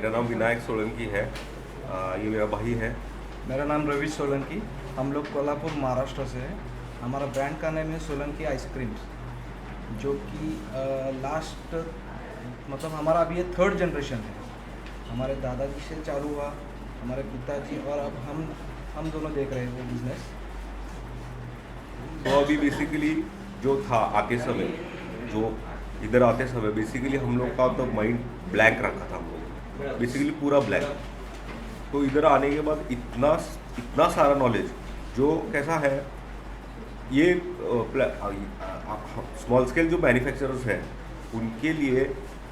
मेरा नाम विनायक सोलंकी है। ये मेरा भाई है। मेरा नाम रवि सोलंकी। हम लोग कोल्हापुर महाराष्ट्र से हैं। हमारा ब्रांड का नेम है सोलंकी आइसक्रीम्स, जो कि लास्ट मतलब हमारा अभी ये थर्ड जनरेशन है। हमारे दादाजी से चालू हुआ, हमारे पिताजी, और अब हम दोनों देख रहे हैं वो बिज़नेस। तो अभी बेसिकली जो था आते समय, जो इधर आते समय बेसिकली हम लोग का तो माइंड ब्लैंक रखा था, हम लोग बेसिकली पूरा ब्लैंक। तो इधर आने के बाद इतना इतना सारा नॉलेज जो कैसा है, ये स्मॉल स्केल जो मैन्युफैक्चरर्स हैं उनके लिए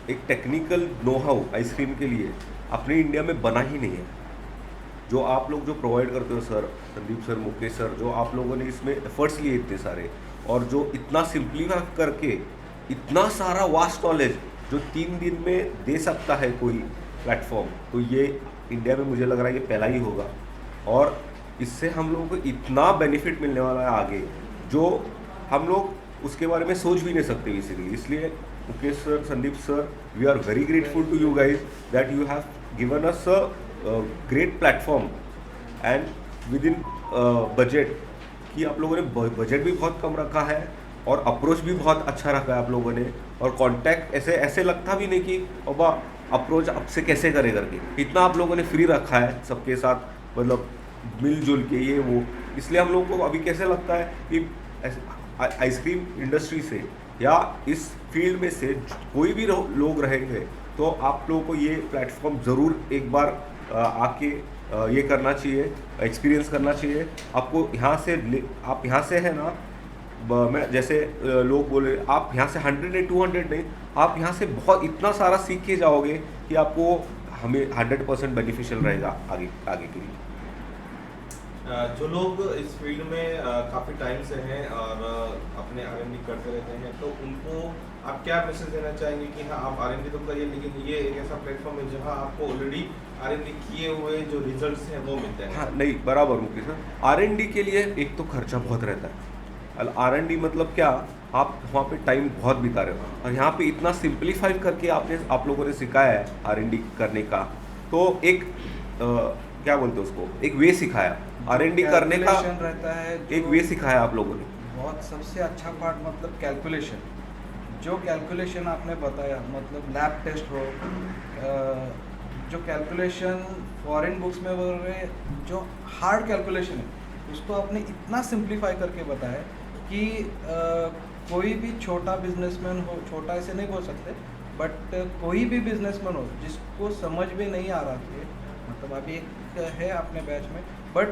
एक टेक्निकल नो हाउ आइसक्रीम के लिए अपने इंडिया में बना ही नहीं है। जो आप लोग जो प्रोवाइड करते हो sir, Sandeep sir, Mukesh sir, जो आप लोगों ने इसमें एफर्ट्स लिए इतने सारे, और जो इतना सिंप्लीफाई करके इतना सारा वास्ट नॉलेज जो 3 दिन में दे सकता है कोई प्लेटफॉर्म, तो ये इंडिया में मुझे लग रहा है ये पहला ही होगा। और इससे हम लोगों को इतना बेनिफिट मिलने वाला है आगे, जो हम लोग उसके बारे में सोच भी नहीं सकते बेसिकली। इसलिए Mukesh sir, Sandeep sir, we are very grateful to you guys that you have given us a great platform and within budget. कि आप लोगों ने बजट भी बहुत कम रखा है और अप्रोच भी बहुत अच्छा रखा है आप लोगों ने, और कांटेक्ट ऐसे ऐसे लगता भी नहीं कि बाबा अप्रोच आपसे कैसे करे करके। इतना आप लोगों ने फ्री रखा है सबके साथ, मतलब मिलजुल के ये वो। इसलिए हम लोगों को अभी कैसे लगता है कि आइसक्रीम इंडस्ट्री से या इस फील्ड में से कोई भी लोग रहेंगे तो आप लोगों को ये प्लेटफॉर्म ज़रूर एक बार आके ये करना चाहिए, एक्सपीरियंस करना चाहिए। आपको आप यहाँ से है ना, मैं जैसे लोग बोले आप यहाँ से 100 नहीं 200 नहीं, आप यहाँ से बहुत इतना सारा सीख के जाओगे कि आपको हमें 100% बेनिफिशियल रहेगा आगे आगे के लिए। जो लोग इस फील्ड में काफ़ी टाइम से हैं और अपने R&D करते रहते हैं, तो उनको आप क्या मैसेज देना चाहेंगे कि हाँ आप R&D तो करिए, लेकिन ये एक ऐसा प्लेटफॉर्म है जहाँ आपको ऑलरेडी R&D किए हुए जो रिजल्ट्स हैं वो मिलते हैं। हाँ नहीं, बराबर मुकेश सर। R&D के लिए एक तो खर्चा बहुत रहता है। R&D मतलब क्या, आप वहाँ पे टाइम बहुत बिता रहे हो, और यहाँ पे इतना सिंप्लीफाई करके आप लोगों ने सिखाया है R&D करने का। तो एक क्या बोलते हैं उसको, एक वे सिखाया R&D करने का, रहता है एक वे सिखाया आप लोगों ने। बहुत सबसे अच्छा पार्ट मतलब कैलकुलेशन। जो कैलकुलेशन आपने बताया, मतलब लैब टेस्ट हो, जो कैलकुलेशन फॉरेन बुक्स में बोल रहे, जो हार्ड कैलकुलेशन है उसको आपने इतना सिंप्लीफाई करके बताया कि कोई भी छोटा बिजनेसमैन हो, छोटा ऐसे नहीं बोल सकते, बट कोई भी बिजनेसमैन हो जिसको समझ में नहीं आ रहा था, मतलब अभी एक है अपने बैच में, बट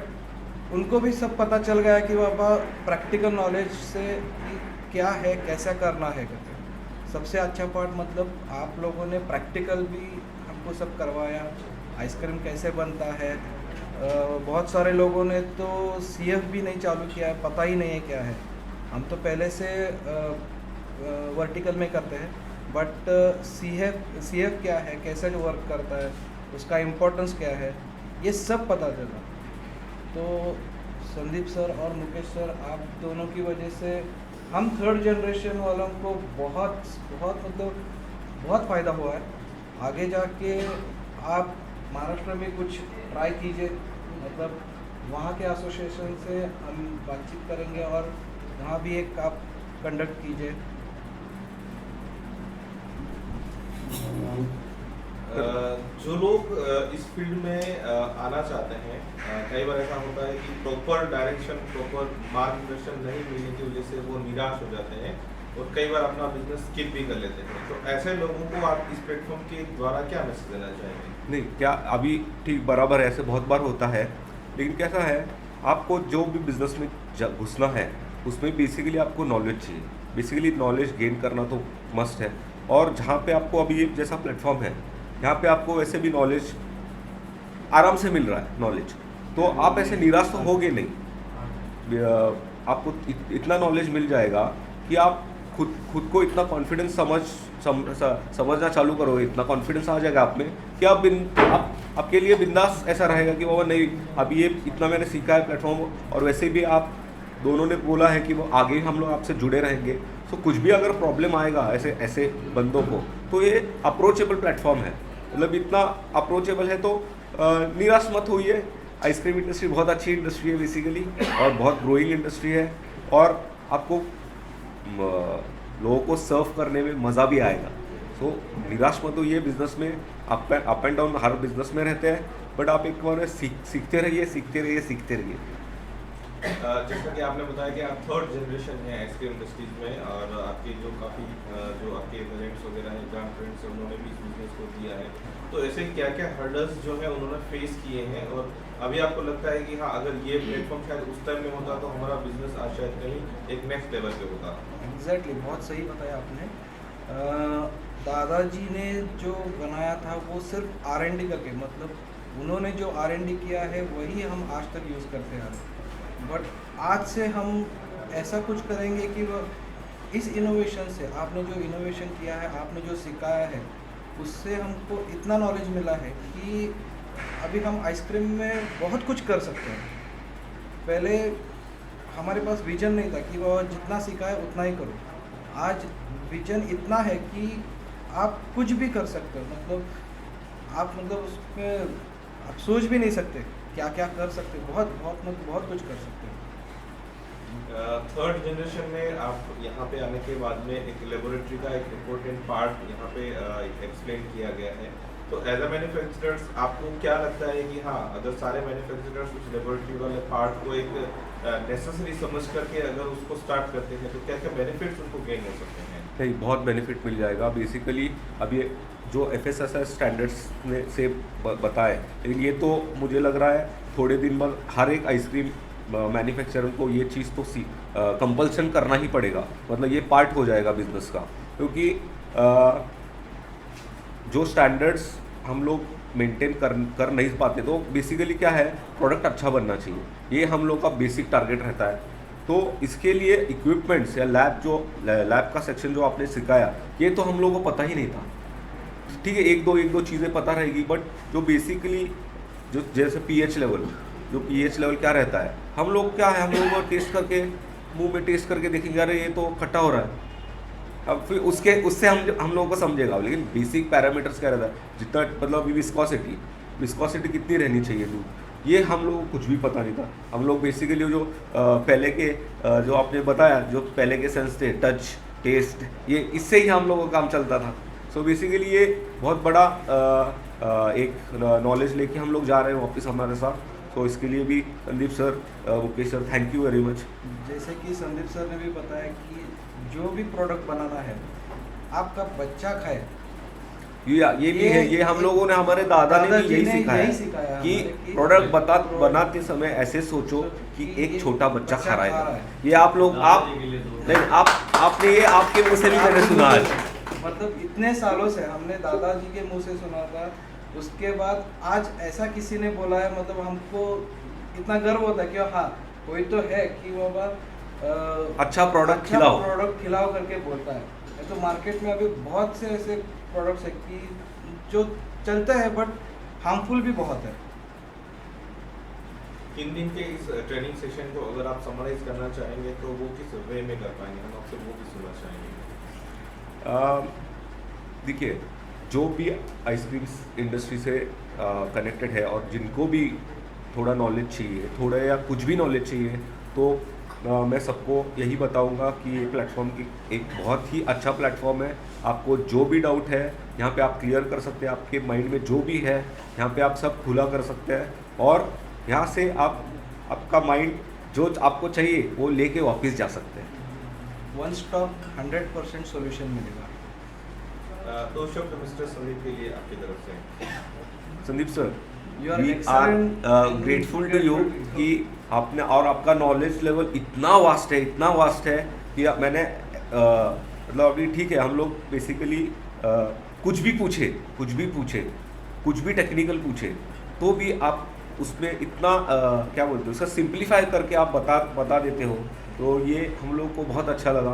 उनको भी सब पता चल गया कि बाबा प्रैक्टिकल नॉलेज से कि क्या है, कैसा करना है करके। सबसे अच्छा पार्ट मतलब आप लोगों ने प्रैक्टिकल भी हमको सब करवाया, आइसक्रीम कैसे बनता है। बहुत सारे लोगों ने तो CF भी नहीं चालू किया है, पता ही नहीं है क्या है। हम तो पहले से वर्टिकल में करते हैं, बट CF क्या है, कैसे वर्क करता है, उसका इम्पोर्टेंस क्या है, ये सब पता चला। तो संदीप सर और मुकेश सर, आप दोनों की वजह से हम थर्ड जनरेशन वालों को बहुत बहुत मतलब बहुत फ़ायदा हुआ है। आगे जाके आप महाराष्ट्र में कुछ ट्राई कीजिए, मतलब वहाँ के एसोसिएशन से हम बातचीत करेंगे और वहाँ भी एक आप कंडक्ट कीजिए। जो लोग इस फील्ड में आना चाहते हैं, कई बार ऐसा होता है कि प्रॉपर डायरेक्शन, प्रॉपर मार्गदर्शन नहीं मिलने की वजह से वो निराश हो जाते हैं और कई बार अपना बिजनेस स्किप भी कर लेते हैं। तो ऐसे लोगों को आप इस प्लेटफॉर्म के द्वारा क्या मैसेज देना चाहेंगे? नहीं, क्या अभी ठीक बराबर है, ऐसे बहुत बार होता है, लेकिन कैसा है, आपको जो भी बिजनेस में घुसना है उसमें बेसिकली आपको नॉलेज चाहिए। बेसिकली नॉलेज गेन करना तो मस्ट है। और जहाँ पे आपको अभी एक जैसा प्लेटफॉर्म है, यहाँ पे आपको वैसे भी नॉलेज आराम से मिल रहा है नॉलेज, तो आप ऐसे निराश तो होगे नहीं। आपको इतना नॉलेज मिल जाएगा कि आप खुद को इतना कॉन्फिडेंस समझना चालू करो, इतना कॉन्फिडेंस आ जाएगा आप में कि आपके लिए बिंदास ऐसा रहेगा कि वो नहीं, अभी ये इतना मैंने सीखा है प्लेटफॉर्म, और वैसे भी आप दोनों ने बोला है कि वो आगे हम लोग आपसे जुड़े रहेंगे। तो कुछ भी अगर प्रॉब्लम आएगा ऐसे बंदों को, तो ये अप्रोचेबल प्लेटफॉर्म है। मतलब इतना अप्रोचेबल है, तो निराश मत होइए। आइसक्रीम इंडस्ट्री बहुत अच्छी इंडस्ट्री है बेसिकली, और बहुत ग्रोइंग इंडस्ट्री है, और आपको लोगों को सर्व करने में मज़ा भी आएगा। सो निराश मत होइए। बिजनेस में up and down her business में रहते हैं, बट आप एक बार सीखते रहिए, सीखते रहिए, सीखते रहिए। जैसा कि आपने बताया कि आप थर्ड जनरेशन है आइसक्रीम इंडस्ट्रीज में, और आपके जो काफ़ी जो आपके पेरेंट्स वगैरह हैं, ग्रैंड पेरेंट्स हैं, उन्होंने भी इस बिजनेस को दिया है। तो ऐसे क्या क्या हर्डल्स जो है उन्होंने फेस किए हैं, और अभी आपको लगता है कि हाँ, अगर ये प्लेटफॉर्म शायद उस टाइम में होता तो हमारा बिजनेस आज शायद कहीं एक नेक्स्ट लेवल पे होता। एग्जैक्टली, बहुत सही बताया आपने। दादाजी ने जो बनाया था वो सिर्फ R&D करके, मतलब उन्होंने जो R&D किया है वही हम आज तक यूज़ करते आ रहे हैं। बट आज से हम ऐसा कुछ करेंगे कि वह इस इनोवेशन से, आपने जो इनोवेशन किया है, आपने जो सिखाया है, उससे हमको इतना नॉलेज मिला है कि अभी हम आइसक्रीम में बहुत कुछ कर सकते हैं। पहले हमारे पास विजन नहीं था कि वह जितना सिखाए उतना ही करो। आज विजन इतना है कि आप कुछ भी कर सकते हो, मतलब उसमें आप सोच भी नहीं सकते क्या क्या कर सकते हो। बहुत कुछ कर सकते हो। थर्ड जनरेशन में आप यहाँ पे आने के बाद में एक लेबोरेटरी का एक इम्पोर्टेंट पार्ट यहाँ पे एक्सप्लेन किया गया है। तो एज अ मैन्युफैक्चरर्स आपको क्या लगता है कि हाँ, अगर सारे मैन्युफैक्चरर्स उस लेबोरेटरी वाले पार्ट को एक नेसेसरी समझ करके अगर उसको स्टार्ट करते हैं तो क्या क्या बेनिफिट्स उनको गेन हो सकते हैं? नहीं, बहुत बेनिफिट मिल जाएगा बेसिकली। अब ये जो FSSAI स्टैंडर्ड्स ने से बताए, लेकिन ये तो मुझे लग रहा है थोड़े दिन बाद हर एक आइसक्रीम मैन्युफैक्चरर को ये चीज़ तो कंपल्सन करना ही पड़ेगा। मतलब ये पार्ट हो जाएगा बिजनेस का, क्योंकि जो स्टैंडर्ड्स हम लोग मेंटेन कर नहीं पाते, तो बेसिकली क्या है, प्रोडक्ट अच्छा बनना चाहिए, ये हम लोग का बेसिक टारगेट रहता है। तो इसके लिए इक्विपमेंट्स या लैब का सेक्शन जो आपने सिखाया, ये तो हम लोगों को पता ही नहीं था। ठीक है, एक दो चीज़ें पता रहेगी, बट जो बेसिकली जो जैसे पीएच लेवल क्या रहता है, हम लोग क्या है, हम लोग टेस्ट करके मुंह में टेस्ट करके देखेंगे, अरे ये तो खट्टा हो रहा है, अब फिर उससे हम लोगों को समझेगा। लेकिन बेसिक पैरामीटर्स क्या रहता है, जितना मतलब विस्कोसिटी कितनी रहनी चाहिए दूध, ये हम लोगों को कुछ भी पता नहीं था। हम लोग बेसिकली जो पहले के जो आपने बताया, जो पहले के सेंस थे, टच, टेस्ट, ये इससे ही हम लोगों का काम चलता था। सो बेसिकली ये बहुत बड़ा एक नॉलेज लेके हम लोग जा रहे हैं वापस हमारे साथ। तो इसके लिए भी Sandeep sir, Mukesh sir, thank you very much. जैसे कि संदीप सर ने भी बताया कि जो भी प्रोडक्ट बनाना है, आपका बच्चा खाए, ये भी है, ये हम लोगों ने, हमारे दादा ने भी यही सिखाया कि प्रोडक्ट बनाते समय ऐसे सोचो कि एक छोटा बच्चा खा रहा है। ये आप लोग आपने ये आपके मुंह से भी मैंने सुना है। मतलब इतने सालों से हमने दादाजी के मुंह से सुना था, उसके बाद आज ऐसा किसी ने बोला है, मतलब हमको इतना गर्व होता है कि हाँ, कोई तो है कि बाबा अच्छा प्रोडक्ट खिलाओ करके बोलता है। तो मार्केट में अभी बहुत से ऐसे प्रोडक्ट्स है कि जो चलते हैं बट हार्मफुल भी बहुत है। 3 दिन के इस ट्रेनिंग सेशन को अगर आप समराइज करना चाहेंगे तो वो किस वे में कर पाएंगे? हम आपसे वो भी सुनना चाहेंगे। देखिए, जो भी आइसक्रीम इंडस्ट्री से कनेक्टेड है और जिनको भी थोड़ा नॉलेज चाहिए, थोड़ा या कुछ भी नॉलेज चाहिए, तो मैं सबको यही बताऊंगा कि ये प्लेटफॉर्म एक बहुत ही अच्छा प्लेटफॉर्म है। आपको जो भी डाउट है यहाँ पे आप क्लियर कर सकते हैं, आपके माइंड में जो भी है यहाँ पे आप सब खुला कर सकते हैं, और यहाँ से आपका माइंड जो आपको चाहिए वो लेके वापस जा सकते हैं। वन स्टॉप 100% सॉल्यूशन मिलेगा। तो शब्द मिस्टर संदीप के लिए आपकी तरफ से। Sandeep sir, You are we excellent are grateful to you कि आपने, और आपका नॉलेज लेवल इतना वास्ट है कि मैंने मतलब अभी ठीक है, हम लोग बेसिकली कुछ भी पूछे, कुछ भी टेक्निकल पूछे, तो भी आप उसमें इतना क्या बोलते हो, उसका सिंप्लीफाई करके आप बता देते हो, तो ये हम लोग को बहुत अच्छा लगा।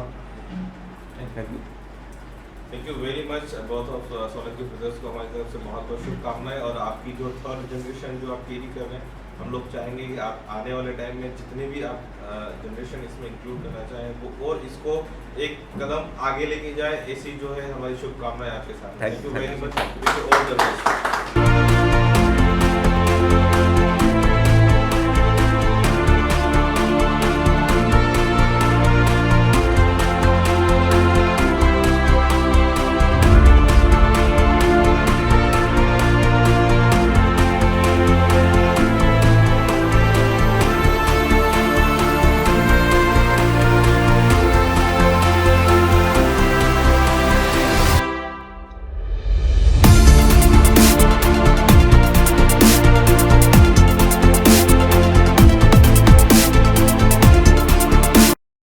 Thank you very much both of Solanki brothers को हमारी तरफ से बहुत शुभकामनाएं, और आपकी जो थर्ड जनरेशन जो आप कैरी कर रहे हैं हम लोग चाहेंगे कि आप आने वाले टाइम में जितने भी आप जनरेशन इसमें इंक्लूड करना चाहें वो और इसको एक कदम आगे लेके जाए, ऐसी जो है हमारी शुभकामनाएं आपके साथ। Thank you. Thank you very much, wish you all the best.